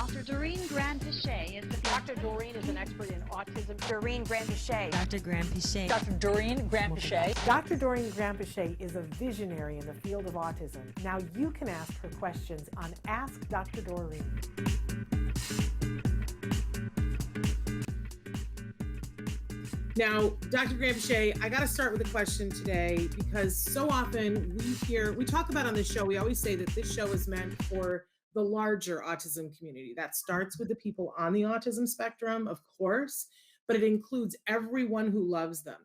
Dr. Doreen Grand-Pichet is the Dr. Doreen is an expert in autism. Doreen Grand-Pichet. Dr. Grand-Pichet. Dr. Doreen Grand-Pichet. Dr. Doreen Grand-Pichet is a visionary in the field of autism. Now you can ask her questions on Ask Dr. Doreen. Now, Dr. Grand-Pichet, I got to start with a question today because so often we talk about on this show, we always say that this show is meant for the larger autism community. That starts with the people on the autism spectrum, of course, but it includes everyone who loves them.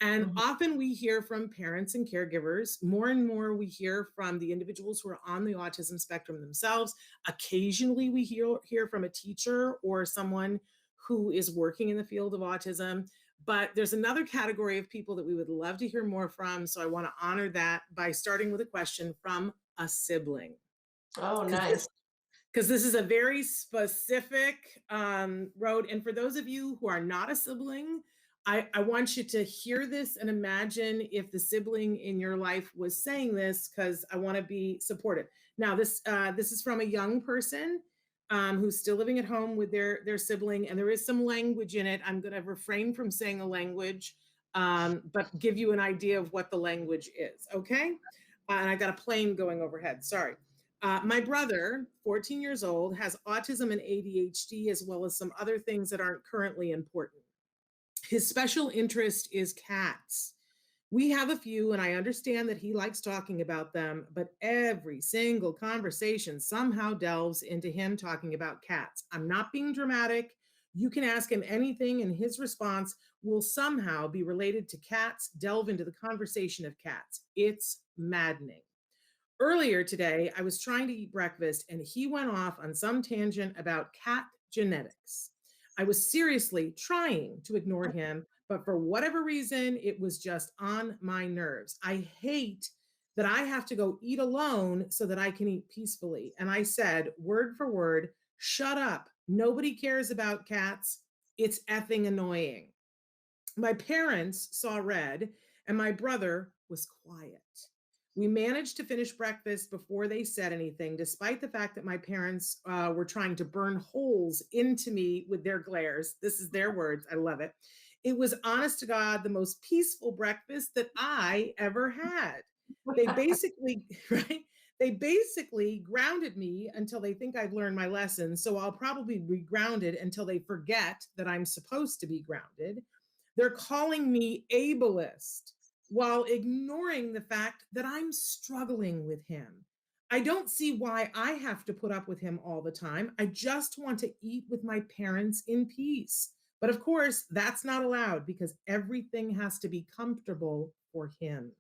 And often we hear from parents and caregivers, more and more we hear from the individuals who are on the autism spectrum themselves. Occasionally we hear from a teacher or someone who is working in the field of autism. But there's another category of people that we would love to hear more from. So I want to honor that by starting with a question from a sibling. Oh, nice. Because this is a very specific road. And for those of you who are not a sibling, I want you to hear this and imagine if the sibling in your life was saying this, because I want to be supportive. Now, this is from a young person who's still living at home with their sibling, and there is some language in it. I'm going to refrain from saying the language, but give you an idea of what the language is, okay? And I got a plane going overhead, sorry. My brother, 14 years old, has autism and ADHD, as well as some other things that aren't currently important. His special interest is cats. We have a few, and I understand that he likes talking about them, but every single conversation somehow delves into him talking about cats. I'm not being dramatic. You can ask him anything, and his response will somehow be related to cats, delve into the conversation of cats. It's maddening. Earlier today, I was trying to eat breakfast, and he went off on some tangent about cat genetics. I was seriously trying to ignore him, but for whatever reason, it was just on my nerves. I hate that I have to go eat alone so that I can eat peacefully. And I said, word for word, shut up. Nobody cares about cats. It's effing annoying. My parents saw red, and my brother was quiet. We managed to finish breakfast before they said anything, despite the fact that my parents were trying to burn holes into me with their glares. This is their words. I love it. It was, honest to God, the most peaceful breakfast that I ever had. They basically, right? They basically grounded me until they think I've learned my lesson. So I'll probably be grounded until they forget that I'm supposed to be grounded. They're calling me ableist while ignoring the fact that I'm struggling with him. I don't see why I have to put up with him all the time. I just want to eat with my parents in peace. But of course, that's not allowed because everything has to be comfortable for him.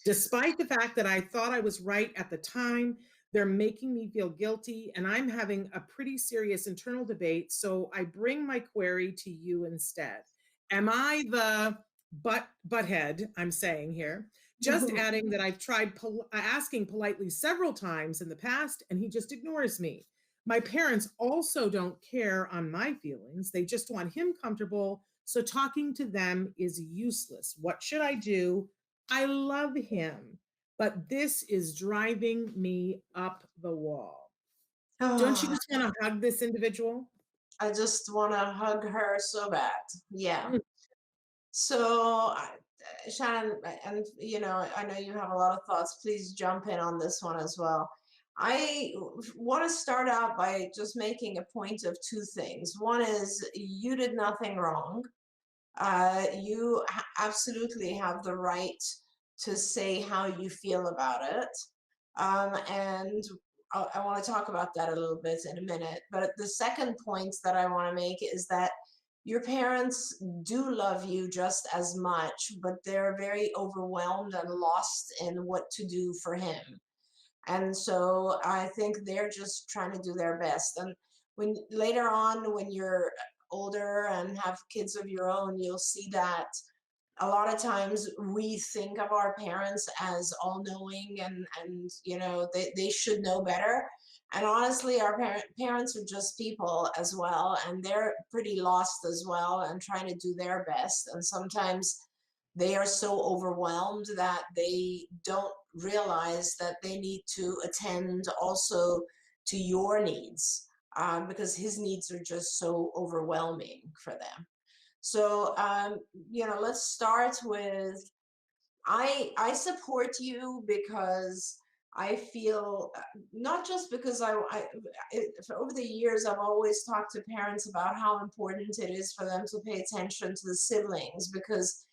Despite the fact that I thought I was right at the time, they're making me feel guilty, and I'm having a pretty serious internal debate. So I bring my query to you instead. Am I the butthead, I'm saying here, just adding that I've tried asking politely several times in the past, and he just ignores me. My parents also don't care on my feelings. They just want him comfortable. So talking to them is useless. What should I do? I love him, but this is driving me up the wall. Don't you just want to hug this individual? I just want to hug her so bad. Yeah. So, Shannon, and I know you have a lot of thoughts. Please jump in on this one as well. I want to start out by just making a point of two things. One is you did nothing wrong. You absolutely have the right to say how you feel about it. And I want to talk about that a little bit in a minute. But the second point that I want to make is that your parents do love you just as much, but they're very overwhelmed and lost in what to do for him. And so I think they're just trying to do their best. And when later on, when you're older and have kids of your own, you'll see that a lot of times we think of our parents as all-knowing and they should know better. And honestly, our parents are just people as well, and they're pretty lost as well and trying to do their best. And sometimes they are so overwhelmed that they don't realize that they need to attend also to your needs. because his needs are just so overwhelming for them. So, let's start with I support you because I feel not just because over the years I've always talked to parents about how important it is for them to pay attention to the siblings because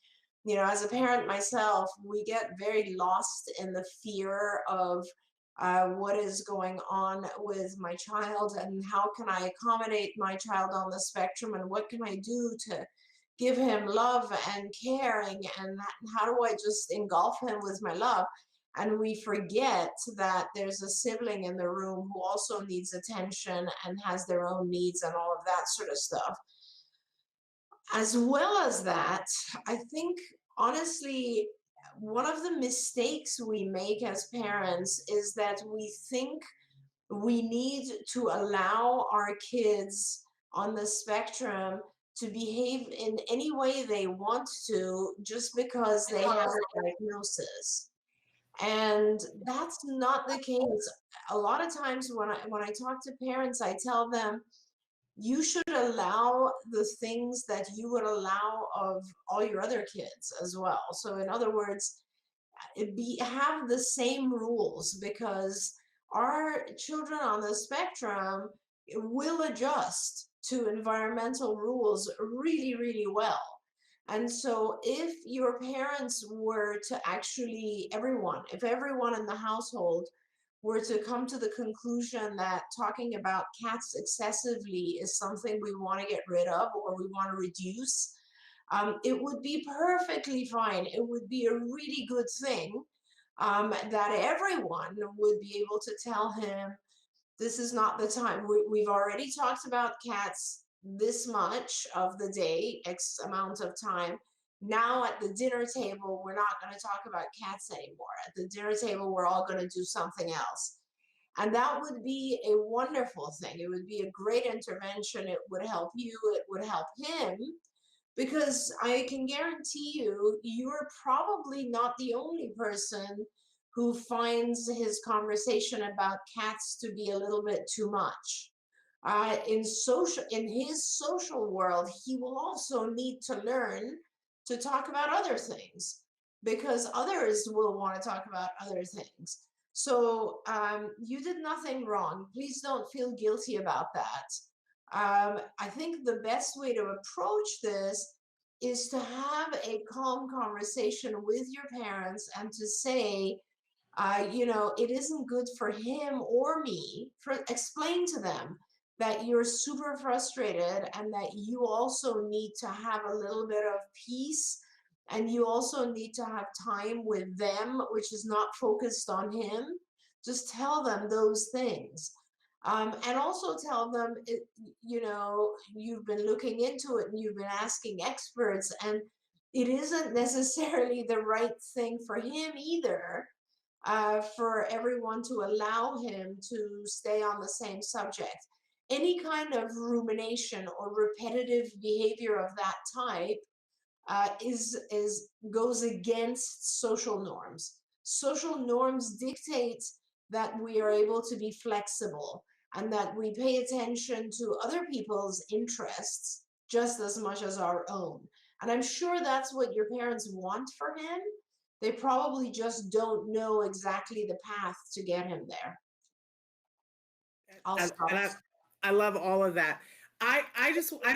as a parent myself, we get very lost in the fear of what is going on with my child and how can I accommodate my child on the spectrum and what can I do to give him love and caring and how do I just engulf him with my love? And we forget that there's a sibling in the room who also needs attention and has their own needs and all of that sort of stuff. As well as that, I think honestly, one of the mistakes we make as parents is that we think we need to allow our kids on the spectrum to behave in any way they want to just because they have a diagnosis. And that's not the case. A lot of times when I talk to parents, I tell them you should allow the things that you would allow of all your other kids as well. So in other words, have the same rules because our children on the spectrum will adjust to environmental rules really, really well. And so if your parents were to actually, if everyone in the household were to come to the conclusion that talking about cats excessively is something we want to get rid of or we want to reduce, it would be perfectly fine. It would be a really good thing that everyone would be able to tell him this is not the time. We've already talked about cats this much of the day, X amount of time. Now at the dinner table, we're not going to talk about cats anymore. At the dinner table, we're all going to do something else. And that would be a wonderful thing. It would be a great intervention. It would help you, it would help him, because I can guarantee you, you're probably not the only person who finds his conversation about cats to be a little bit too much. In his social world, he will also need to learn to talk about other things because others will want to talk about other things. So you did nothing wrong. Please don't feel guilty about that. I think the best way to approach this is to have a calm conversation with your parents and to say, it isn't good for him or me. Explain to them that you're super frustrated and that you also need to have a little bit of peace and you also need to have time with them, which is not focused on him. Just tell them those things. And also tell them, you've been looking into it and you've been asking experts, and it isn't necessarily the right thing for him either, for everyone to allow him to stay on the same subject. Any kind of rumination or repetitive behavior of that type goes against social norms. Social norms dictate that we are able to be flexible and that we pay attention to other people's interests just as much as our own. And I'm sure that's what your parents want for him. They probably just don't know exactly the path to get him there. I'll stop. And I love all of that. I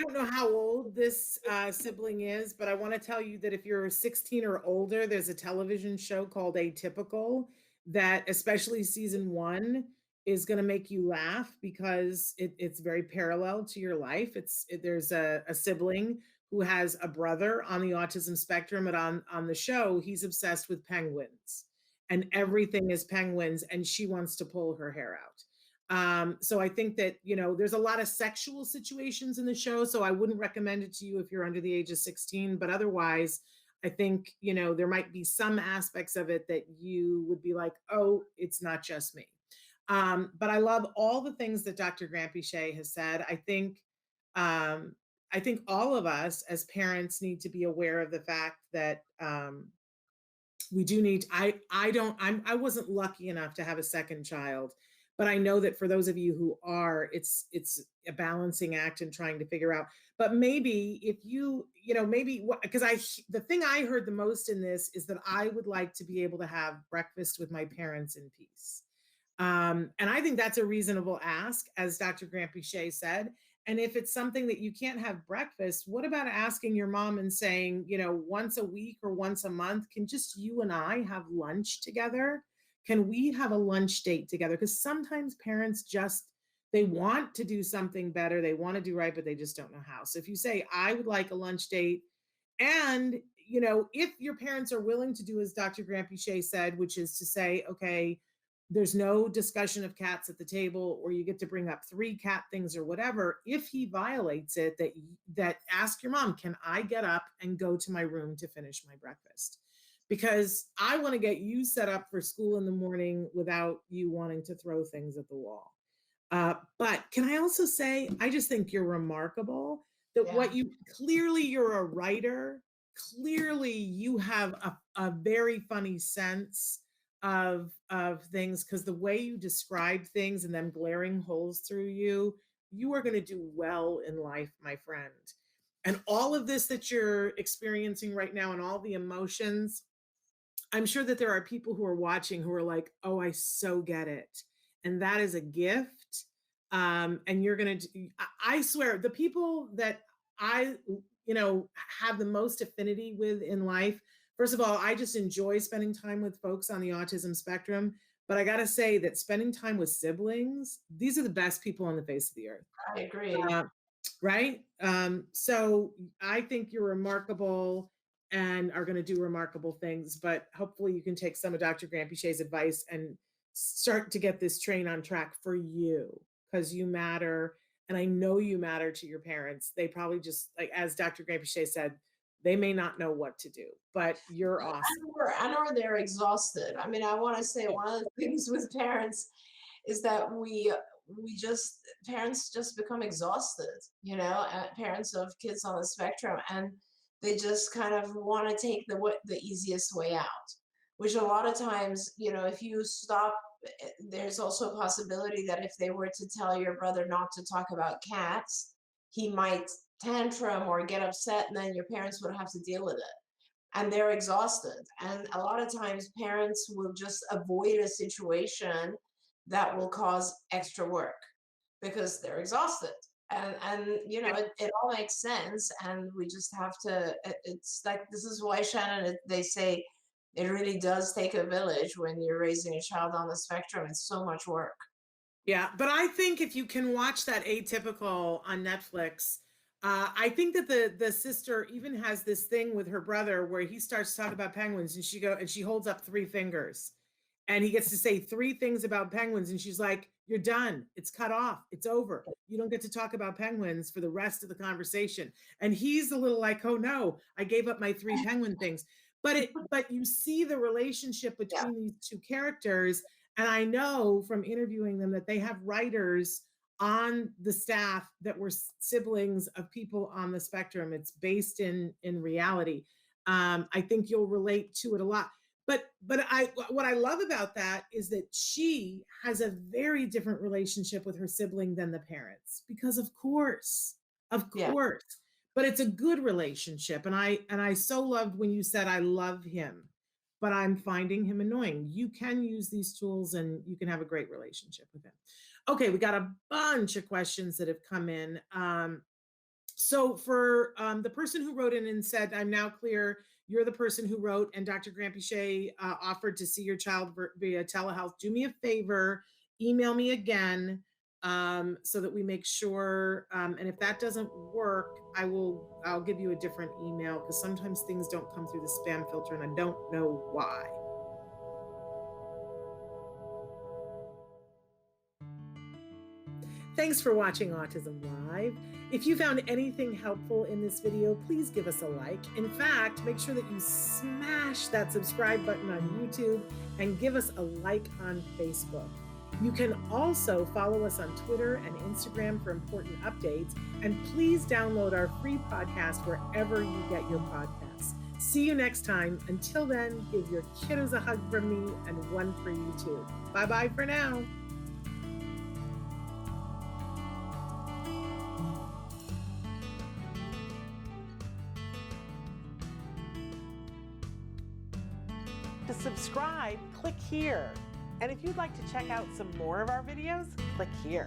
don't know how old this sibling is, but I want to tell you that if you're 16 or older, there's a television show called Atypical that, especially season 1, is going to make you laugh because it's very parallel to your life. There's a sibling who has a brother on the autism spectrum, and on the show, he's obsessed with penguins and everything is penguins, and she wants to pull her hair out. So I think that, there's a lot of sexual situations in the show, so I wouldn't recommend it to you if you're under the age of 16, but otherwise, I think, there might be some aspects of it that you would be like, oh, it's not just me. But I love all the things that Dr. Granpeesheh has said. I think all of us as parents need to be aware of the fact that we do need, I wasn't lucky enough to have a second child, But I know that for those of you who are, it's a balancing act and trying to figure out. But maybe if the thing I heard the most in this is that I would like to be able to have breakfast with my parents in peace. And I think that's a reasonable ask, as Dr. Grant-Pichet said. And if it's something that you can't have breakfast, what about asking your mom and saying, once a week or once a month, can just you and I have lunch together? Can we have a lunch date together? Because sometimes parents they want to do something better. They want to do right, but they just don't know how. So if you say, I would like a lunch date, and, if your parents are willing to do as Dr. Grant-Pichet said, which is to say, okay, there's no discussion of cats at the table, or you get to bring up 3 cat things or whatever. If he violates it, that ask your mom, can I get up and go to my room to finish my breakfast? Because I want to get you set up for school in the morning without you wanting to throw things at the wall. But can I also say, I just think you're remarkable that clearly you're a writer. Clearly you have a very funny sense of things, because the way you describe things and them glaring holes through you are going to do well in life, my friend. And all of this that you're experiencing right now and all the emotions, I'm sure that there are people who are watching who are like, oh, I so get it. And that is a gift. And you're going to, I swear, the people that I, have the most affinity with in life, first of all, I just enjoy spending time with folks on the autism spectrum. But I got to say that spending time with siblings, these are the best people on the face of the earth. I agree. Right? So I think you're remarkable and are going to do remarkable things. But hopefully you can take some of Dr. Grant-Pichet's advice and start to get this train on track for you, because you matter. And I know you matter to your parents. They probably just, like, as Dr. Grant-Pichet said, they may not know what to do, but you're awesome. I know they're exhausted. I mean, I want to say one of the things with parents is that parents just become exhausted, parents of kids on the spectrum, and they just kind of want to take the easiest way out, which a lot of times, if you stop, there's also a possibility that if they were to tell your brother not to talk about cats, he might tantrum or get upset, and then your parents would have to deal with it. And they're exhausted. And a lot of times parents will just avoid a situation that will cause extra work because they're exhausted. And it all makes sense. And we just have to, it's like, this is why, Shannon, they say it really does take a village when you're raising a child on the spectrum. It's so much work. Yeah, but I think if you can watch that Atypical on Netflix, I think that the sister even has this thing with her brother where he starts to talk about penguins, and she holds up 3 fingers, and he gets to say 3 things about penguins, and she's like, you're done. It's cut off. It's over. You don't get to talk about penguins for the rest of the conversation. And he's a little like, oh no, I gave up my 3 penguin things. But you see the relationship between these 2 characters. And I know from interviewing them that they have writers on the staff that were siblings of people on the spectrum. It's based in reality. I think you'll relate to it a lot. But what I love about that is that she has a very different relationship with her sibling than the parents, because of course. But it's a good relationship. And I so loved when you said, I love him, but I'm finding him annoying. You can use these tools and you can have a great relationship with him. Okay, we got a bunch of questions that have come in. So for the person who wrote in and said, I'm now clear, you're the person who wrote, and Dr. Grant-Pichet offered to see your child via telehealth. Do me a favor, email me again so that we make sure. And if that doesn't work, I'll give you a different email, because sometimes things don't come through the spam filter and I don't know why. Thanks for watching Autism Live. If you found anything helpful in this video, please give us a like. In fact, make sure that you smash that subscribe button on YouTube and give us a like on Facebook. You can also follow us on Twitter and Instagram for important updates. And please download our free podcast wherever you get your podcasts. See you next time. Until then, give your kiddos a hug from me and one for you too. Bye-bye for now. To subscribe, click here. And if you'd like to check out some more of our videos, click here.